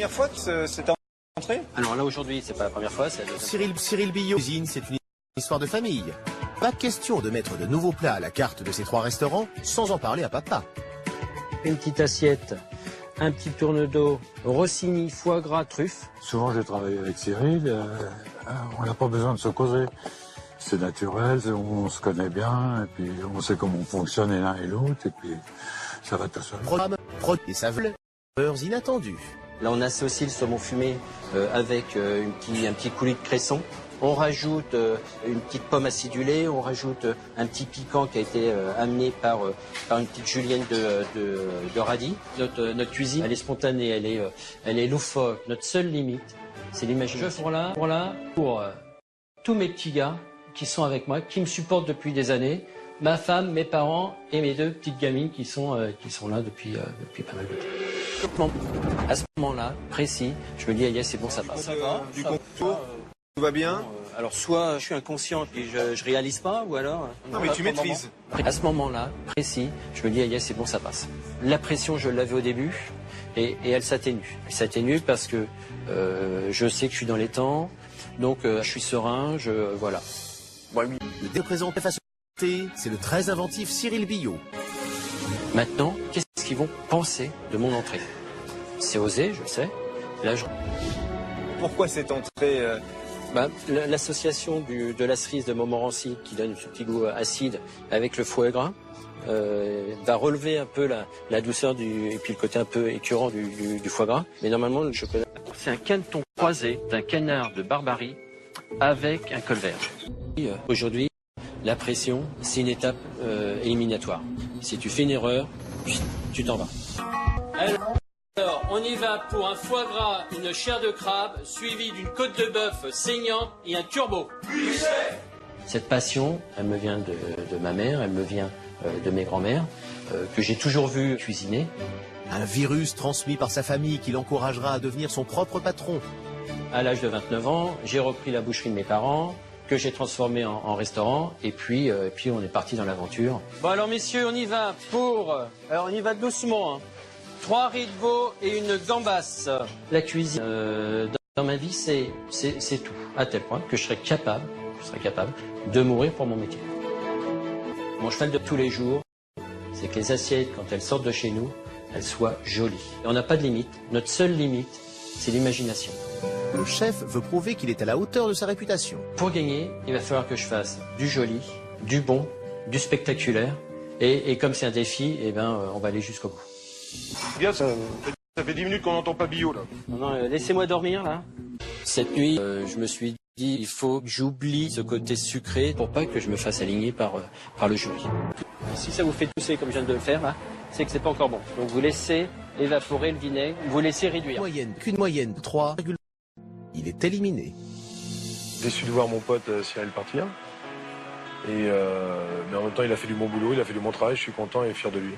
première fois que c'est entré? Alors là, aujourd'hui, c'est pas la première fois, c'est la deuxième. Cyril Billot, cuisine, c'est une histoire de famille. Pas question de mettre de nouveaux plats à la carte de ces 3 restaurants sans en parler à papa. Une petite assiette, un petit tourne d'eau, rossini, foie gras, truffe. Souvent, j'ai travaillé avec Cyril. On n'a pas besoin de se causer. C'est naturel, on se connaît bien, et puis on sait comment on fonctionne l'un et l'autre, et puis ça va tout seul. Programme, et saveurs inattendus. Là, on associe le saumon fumé avec un petit coulis de cresson. On rajoute une petite pomme acidulée, on rajoute un petit piquant qui a été amené par une petite julienne de radis. Notre cuisine, elle est spontanée, elle est loufoque. Notre seule limite, c'est l'imagination. Pour tous mes petits gars qui sont avec moi, qui me supportent depuis des années, ma femme, mes parents et mes 2 petites gamines qui sont là depuis pas mal de temps. À ce moment-là, précis, je me dis, Aïe, c'est bon, ça passe. Ça va, du concours, tout va bien? Alors soit je suis inconscient et je réalise pas, ou alors... Non mais tu maîtrises. À ce moment-là, précis, je me dis, Aïe, c'est bon, ça passe. La pression, je l'avais au début et elle s'atténue. Elle s'atténue parce que je sais que je suis dans les temps, donc je suis serein, voilà. Le déprésenté face au thé, c'est le très inventif Cyril Billot. Maintenant, qu'est-ce qu'ils vont penser de mon entrée? C'est osé, je sais. Là, Pourquoi cette entrée l'association de la cerise de Montmorency qui donne ce petit goût acide avec le foie gras va relever un peu la douceur et puis le côté un peu écœurant du foie gras. Mais normalement, le chocolat, c'est un caneton croisé d'un canard de Barbarie avec un colvert. Aujourd'hui, la pression, c'est une étape éliminatoire. Si tu fais une erreur, tu t'en vas. Alors, on y va pour un foie gras, une chair de crabe, suivie d'une côte de bœuf saignante et un turbo. Cette passion, elle me vient de ma mère, elle me vient de mes grands-mères, que j'ai toujours vu cuisiner. Un virus transmis par sa famille qui l'encouragera à devenir son propre patron. À l'âge de 29 ans, j'ai repris la boucherie de mes parents, que j'ai transformé en restaurant, et puis on est parti dans l'aventure. Bon alors messieurs, on y va alors on y va doucement, hein. 3 riz de veau et une gambasse. La cuisine dans ma vie, c'est tout, à tel point que je serais capable de mourir pour mon métier. Mon cheval de tous les jours, c'est que les assiettes, quand elles sortent de chez nous, elles soient jolies. Et on n'a pas de limite. Notre seule limite, c'est l'imagination. Le chef veut prouver qu'il est à la hauteur de sa réputation. Pour gagner, il va falloir que je fasse du joli, du bon, du spectaculaire. Et comme c'est un défi, on va aller jusqu'au bout. Bien, ça fait 10 minutes qu'on n'entend pas Billot, là. Non, laissez-moi dormir, là. Cette nuit, je me suis dit, il faut que j'oublie ce côté sucré pour pas que je me fasse aligner par le jury. Si ça vous fait tousser comme je viens de le faire, là, c'est que c'est pas encore bon. Donc vous laissez évaporer le vinaigre, vous laissez réduire. Qu'une moyenne de 3, il est éliminé. Déçu de voir mon pote Cyril partir. Mais en même temps, il a fait du bon boulot, il a fait du bon travail, je suis content et fier de lui.